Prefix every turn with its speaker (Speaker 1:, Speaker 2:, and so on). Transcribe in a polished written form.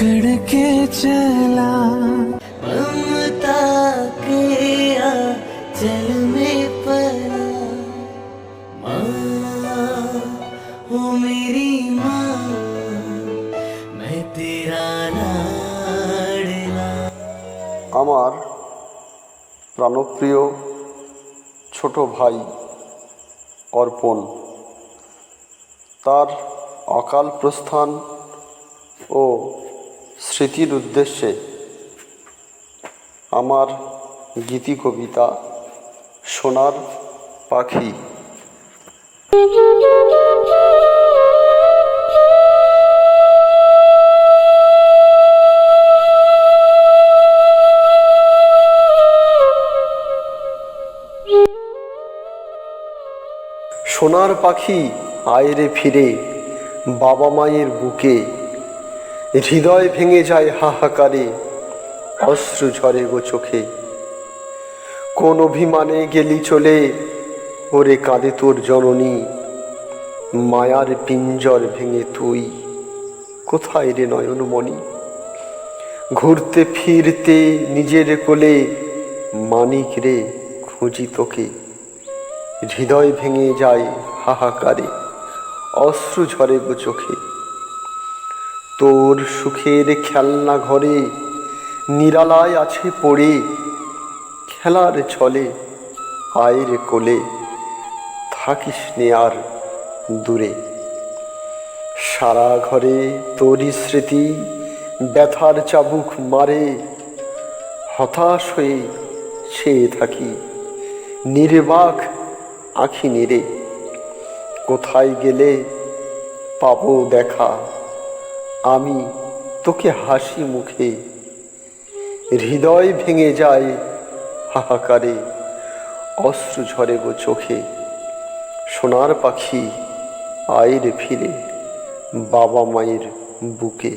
Speaker 1: पकड़ के चला
Speaker 2: ममता के आंचल में पला माँ हो मेरी माँ मैं तेरा लाडला।
Speaker 3: আমার প্রাণপ্রিয় ছোট ভাই অর্পণ, তার অকাল প্রস্থান ও স্মৃতির উদ্দেশ্যে আমার গীতি কবিতা সোনার পাখি। সোনার পাখি আয় রে ফিরে বাবা মায়ের বুকে, হৃদয় ভেঙে যায় হাহাকারে, অশ্রু ঝরে গো চোখে। কোন অভিমানে গেলি চলে, ওরে কাঁদে তোর জননী, মায়ার পিঞ্জর ভেঙে তুই কোথায় রে নয়নমণি। ঘুরতে ফিরতে নিজের কোলে মানিক রে খুঁজি তোকে, হৃদয় ভেঙে যায় হাহাকারে, অশ্রু ঝরে গো চোখে। তোর সুখের খেলনা ঘরে নিরালায় আছে পড়ে, খেলার ছলে আয়ের কোলে থাকিস নে আর দূরে। সারা ঘরে তোরই স্মৃতি ব্যথার চাবুক মারে, হতাশ হয়ে চেয়ে থাকি নির্বাক আঁখি নিরে। কোথায় গেলে পাবো দেখা আমি তোকে হাসি মুখে, হৃদয় ভেঙে যায় হাহাকারে, অশ্রু ঝরে গো চোখে। সোনার পাখি আয় রে ফিরে বাবা মায়ের বুকে।